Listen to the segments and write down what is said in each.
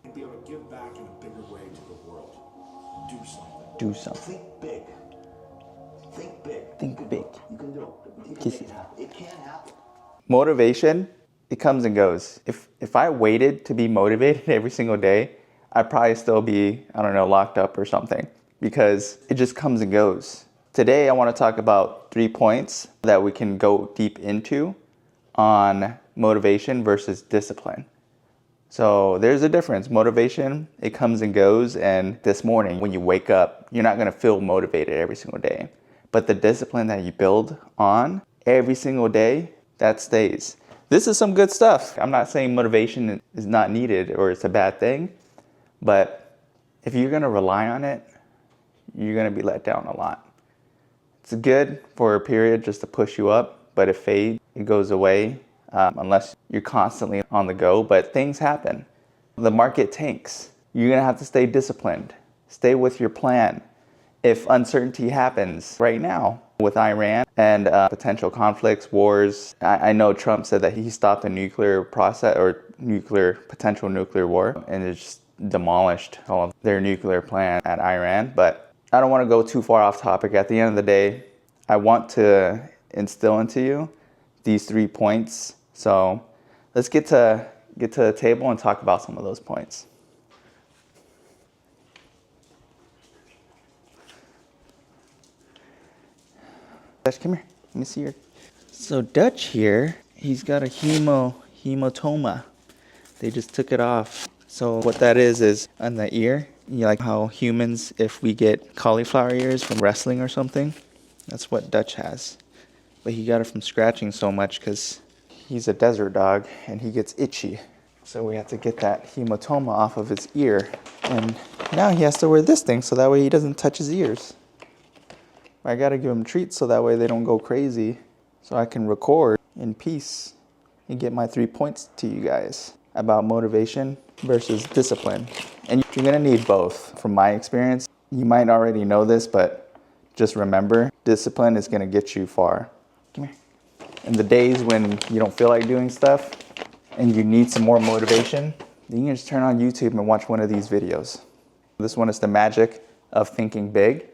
and be able to give back in a bigger way to the world. Do something. Do something. Think big. Think big. Think big. You can do it. You can make it happen. It can happen. Motivation, it comes and goes. If I waited to be motivated every single day, I'd probably still be, I don't know, locked up or something, because it just comes and goes. Today, I want to talk about 3 points that we can go deep into on motivation versus discipline. So there's a difference. Motivation, it comes and goes, and this morning when you wake up, you're not going to feel motivated every single day. But the discipline that you build on every single day, that stays. This is some good stuff. I'm not saying motivation is not needed or it's a bad thing, but if you're going to rely on it, you're going to be let down a lot. It's good for a period just to push you up, but it fades, it goes away unless you're constantly on the go. But things happen. The market tanks. You're going to have to stay disciplined. Stay with your plan. If uncertainty happens right now with Iran and potential conflicts, wars, I know Trump said that he stopped a nuclear process or potential nuclear war, and it just demolished all of their nuclear plan at Iran. But I don't want to go too far off topic. At the end of the day, I want to instill into you these 3 points. So let's get to the table and talk about some of those points. Dutch, come here. Let me see your. So Dutch here, he's got a hematoma. They just took it off. So what that is on the ear, you like how humans, if we get cauliflower ears from wrestling or something, that's what Dutch has. But he got it from scratching so much because he's a desert dog and he gets itchy. So we have to get that hematoma off of his ear. And now he has to wear this thing so that way he doesn't touch his ears. I gotta give him treats so that way they don't go crazy, so I can record in peace and get my 3 points to you guys about motivation versus discipline. And you're gonna need both. From my experience, you might already know this, but just remember, discipline is gonna get you far. Come here. In the days when you don't feel like doing stuff and you need some more motivation, then you can just turn on YouTube and watch one of these videos. This one is the magic of thinking big.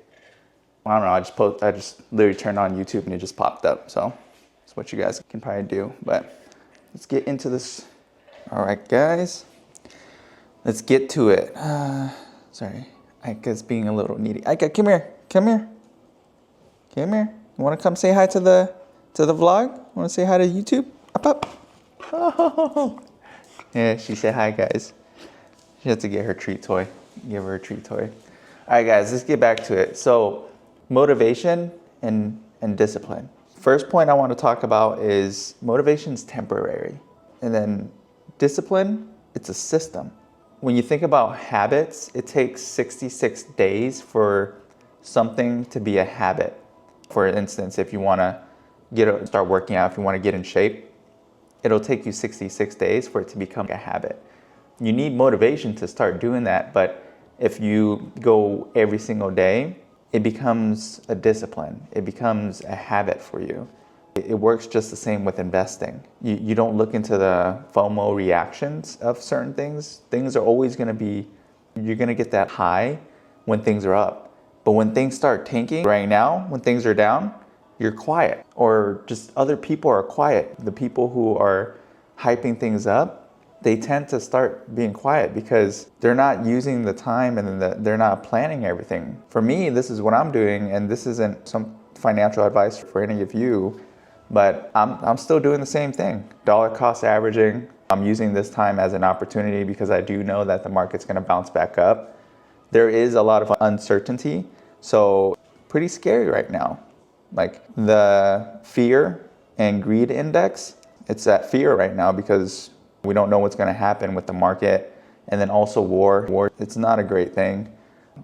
I don't know, I just literally turned on YouTube and it just popped up. So that's what you guys can probably do. But let's get into this. All right, guys, let's get to it. Sorry, Ika's being a little needy. Ika, come here. You want to come say hi to the vlog? Want to say hi to YouTube? Up. Oh. Yeah, she said hi, guys. She had to get her treat toy. Give her a treat toy. All right, guys, let's get back to it. So motivation and discipline. First point I want to talk about is motivation is temporary. And then discipline, it's a system. When you think about habits, it takes 66 days for something to be a habit. For instance, if you want to start working out, if you want to get in shape, it'll take you 66 days for it to become a habit. You need motivation to start doing that, but if you go every single day, it becomes a discipline. It becomes a habit for you. It works just the same with investing. You don't look into the FOMO reactions of certain things. Things are always going to be, you're going to get that high when things are up. But when things start tanking right now, when things are down, you're quiet, or just other people are quiet. The people who are hyping things up, they tend to start being quiet because they're not using the time and they're not planning everything. For me, this is what I'm doing, and this isn't some financial advice for any of you, but I'm still doing the same thing. Dollar cost averaging. I'm using this time as an opportunity because I do know that the market's gonna bounce back up. There is a lot of uncertainty, so pretty scary right now. Like the fear and greed index, it's at fear right now because we don't know what's going to happen with the market. And then also war, it's not a great thing.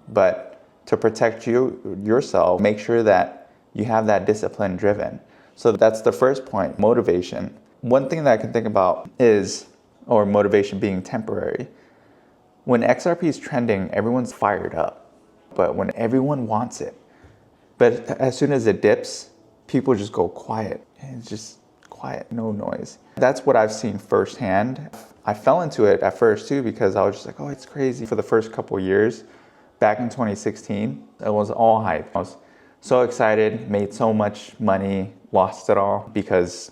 But to protect yourself, make sure that you have that discipline driven. So that's the first point, motivation. One thing that I can think about is, or motivation being temporary. When XRP is trending, everyone's fired up. But when everyone wants it, but as soon as it dips, people just go quiet. It's just quiet, no noise. That's what I've seen firsthand. I fell into it at first too because I was just like, oh, it's crazy. For the first couple of years, back in 2016, it was all hype. I was so excited, made so much money, lost it all because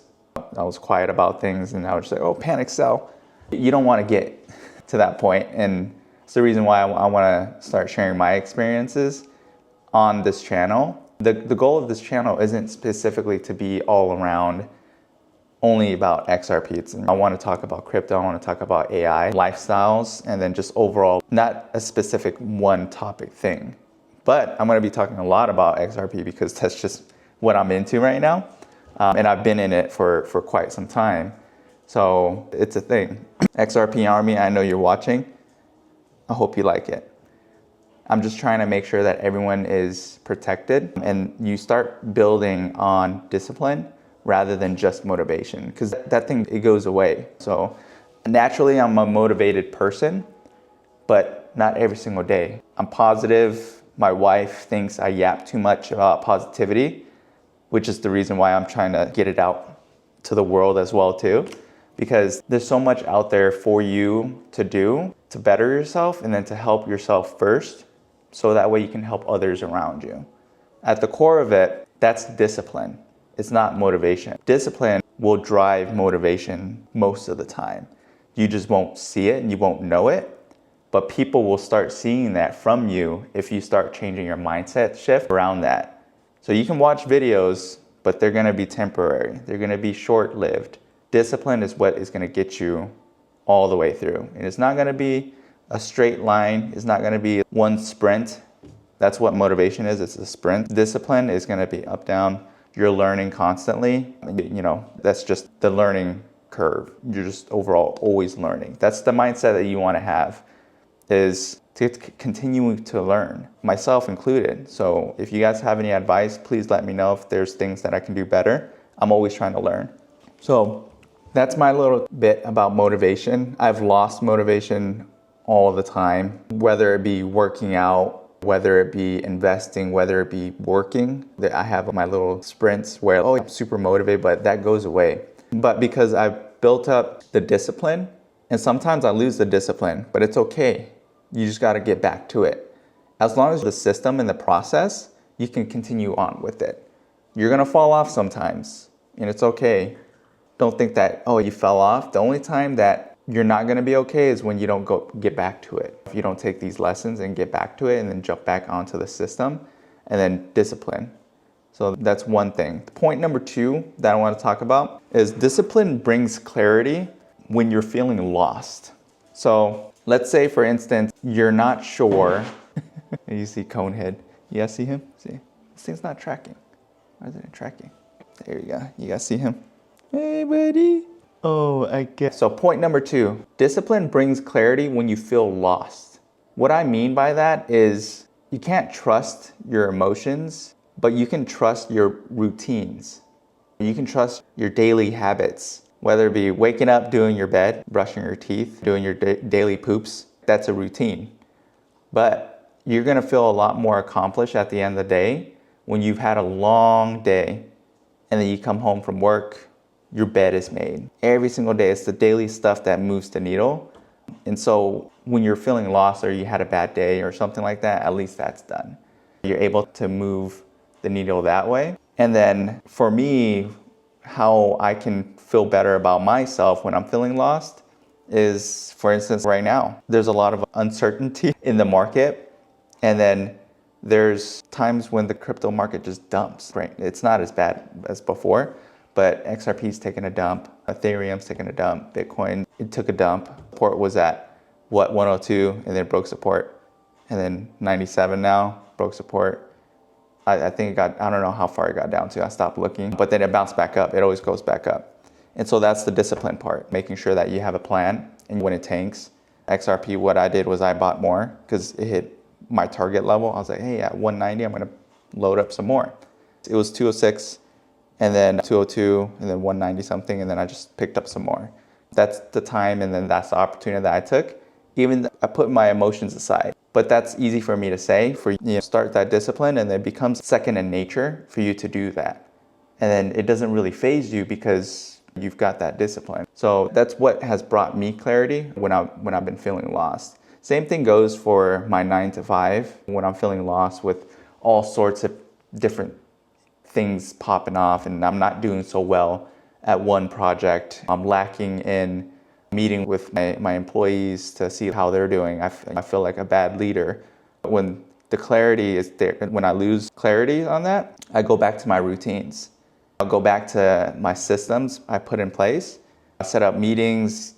I was quiet about things and I was just like, oh, panic sell. You don't want to get to that point, and it's the reason why I want to start sharing my experiences on this channel. The goal of this channel isn't specifically to be all around only about XRP. I want to talk about crypto, I want to talk about AI, lifestyles, and then just overall, not a specific one topic thing. But I'm going to be talking a lot about XRP because that's just what I'm into right now. And I've been in it for quite some time. So it's a thing. XRP Army, I know you're watching. I hope you like it. I'm just trying to make sure that everyone is protected and you start building on discipline rather than just motivation, because that thing, it goes away. So naturally I'm a motivated person, but not every single day. I'm positive. My wife thinks I yap too much about positivity, which is the reason why I'm trying to get it out to the world as well too, because there's so much out there for you to do to better yourself and then to help yourself first, so that way you can help others around you. At the core of it, that's discipline. It's not motivation. Discipline will drive motivation most of the time. You just won't see it and you won't know it, but people will start seeing that from you if you start changing your mindset shift around that. So you can watch videos, but they're gonna be temporary. They're gonna be short-lived. Discipline is what is gonna get you all the way through. And it's not gonna be a straight line. It's not gonna be one sprint. That's what motivation is, it's a sprint. Discipline is gonna be up, down. You're learning constantly. You know, that's just the learning curve. You're just overall always learning. That's the mindset that you wanna have, is to continue to learn, myself included. So if you guys have any advice, please let me know if there's things that I can do better. I'm always trying to learn. So that's my little bit about motivation. I've lost motivation all the time, whether it be working out, whether it be investing, whether it be working. I have my little sprints where, oh, I'm super motivated, but that goes away. But because I've built up the discipline, and sometimes I lose the discipline, but it's okay. You just got to get back to it. As long as the system and the process, you can continue on with it. You're going to fall off sometimes, and it's okay. Don't think that, oh, you fell off. The only time that you're not going to be okay is when you don't get back to it. If you don't take these lessons and get back to it and then jump back onto the system and then discipline. So that's one thing. Point number 2 that I want to talk about is discipline brings clarity when you're feeling lost. So let's say, for instance, you're not sure. You see Conehead. You guys see him? See? This thing's not tracking. Why isn't it tracking? There you go. You guys see him? Hey, buddy. Oh, I guess. So point number 2, discipline brings clarity when you feel lost. What I mean by that is you can't trust your emotions, but you can trust your routines. You can trust your daily habits, whether it be waking up, doing your bed, brushing your teeth, doing your daily poops. That's a routine. But you're gonna feel a lot more accomplished at the end of the day when you've had a long day and then you come home from work, your bed is made. Every single day, it's the daily stuff that moves the needle. And so when you're feeling lost or you had a bad day or something like that, at least that's done. You're able to move the needle that way. And then for me, how I can feel better about myself when I'm feeling lost is, for instance, right now, there's a lot of uncertainty in the market. And then there's times when the crypto market just dumps, right? It's not as bad as before, but XRP's taking a dump, Ethereum's taking a dump, Bitcoin, it took a dump. Support was at, what, 102, and then broke support. And then 97 now, broke support. I think it got, I don't know how far it got down to, I stopped looking. But then it bounced back up, it always goes back up. And so that's the discipline part, making sure that you have a plan, and when it tanks. XRP, what I did was I bought more, because it hit my target level. I was like, hey, at 190, I'm gonna load up some more. It was 206, and then 202, and then 190 something, and then I just picked up some more. That's the time, and then that's the opportunity that I took. Even I put my emotions aside. But that's easy for me to say, for you to start that discipline, and then it becomes second in nature for you to do that. And then it doesn't really faze you because you've got that discipline. So that's what has brought me clarity when I've been feeling lost. Same thing goes for my 9 to 5 when I'm feeling lost with all sorts of different things popping off and I'm not doing so well at one project. I'm lacking in meeting with my employees to see how they're doing. I feel like a bad leader. When the clarity is there, when I lose clarity on that, I go back to my routines. I'll go back to my systems I put in place. I set up meetings,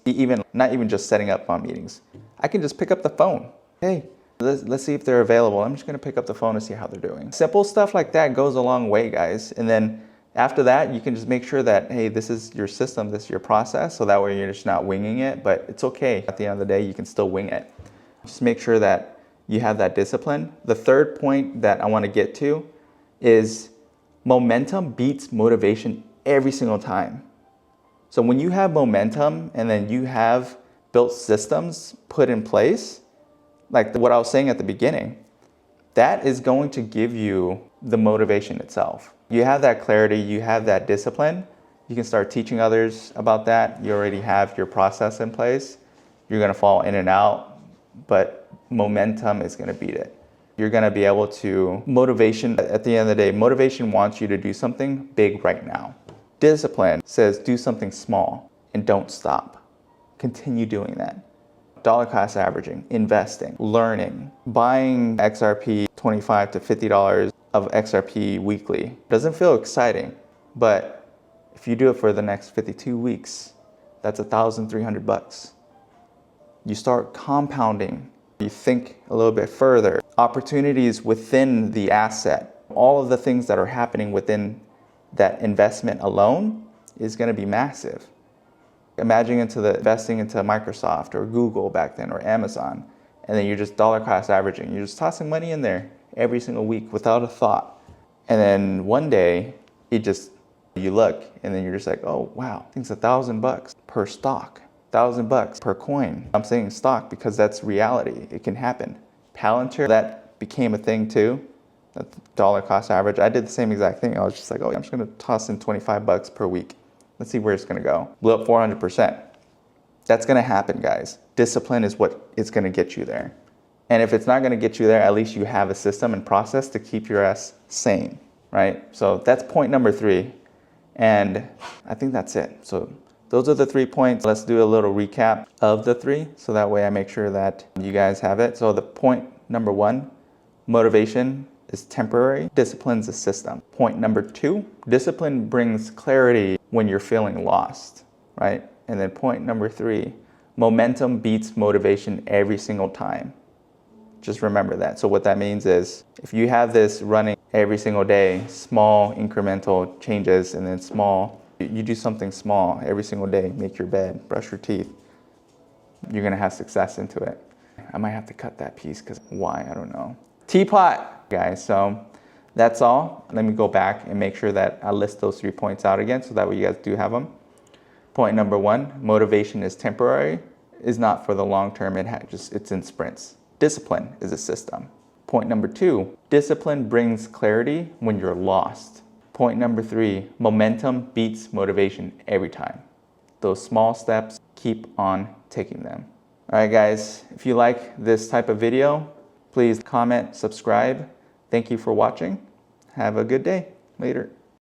not even just setting up on meetings. I can just pick up the phone. Hey, let's see if they're available. I'm just gonna pick up the phone and see how they're doing. Simple stuff like that goes a long way, guys. And then after that, you can just make sure that, hey, this is your system, this is your process, so that way you're just not winging it, but it's okay. At the end of the day, you can still wing it. Just make sure that you have that discipline. The third point that I wanna get to is momentum beats motivation every single time. So when you have momentum and then you have built systems put in place, like what I was saying at the beginning, that is going to give you the motivation itself. You have that clarity, you have that discipline, you can start teaching others about that. You already have your process in place. You're gonna fall in and out, but momentum is gonna beat it. You're gonna be able to, motivation, at the end of the day, motivation wants you to do something big right now. Discipline says do something small and don't stop. Continue doing that. Dollar cost averaging, investing, learning, buying XRP, $25 to $50 of XRP weekly. Doesn't feel exciting, but if you do it for the next 52 weeks, that's $1,300. You start compounding. You think a little bit further. Opportunities within the asset, all of the things that are happening within that investment alone is going to be massive. Imagine investing into Microsoft or Google back then or Amazon, and then you're just dollar cost averaging. You're just tossing money in there every single week without a thought. And then one day you look and then you're just like, oh wow, I think it's $1,000 per stock, $1,000 per coin. I'm saying stock because that's reality. It can happen. Palantir, that became a thing too. That dollar cost average. I did the same exact thing. I was just like, oh, I'm just gonna toss in $25 per week. Let's see where it's gonna go. Blew up 400%. That's gonna happen, guys. Discipline is what is gonna get you there. And if it's not gonna get you there, at least you have a system and process to keep your ass sane, right? So that's point number 3. And I think that's it. So those are the 3 points. Let's do a little recap of the 3. So that way I make sure that you guys have it. So the point number 1, motivation is temporary. Discipline's a system. Point number 2, discipline brings clarity when you're feeling lost, right? And then point number 3, momentum beats motivation every single time. Just remember that. So what that means is if you have this running every single day, small incremental changes and then you do something small every single day, make your bed, brush your teeth, you're gonna have success into it. I might have to cut that piece because why, I don't know. Teapot, guys, so that's all. Let me go back and make sure that I list those 3 points out again so that way you guys do have them. Point number 1, motivation is temporary, is not for the long term, it's in sprints. Discipline is a system. Point number 2, discipline brings clarity when you're lost. Point number 3, momentum beats motivation every time. Those small steps, keep on taking them. All right, guys, if you like this type of video, please comment, subscribe. Thank you for watching. Have a good day. Later.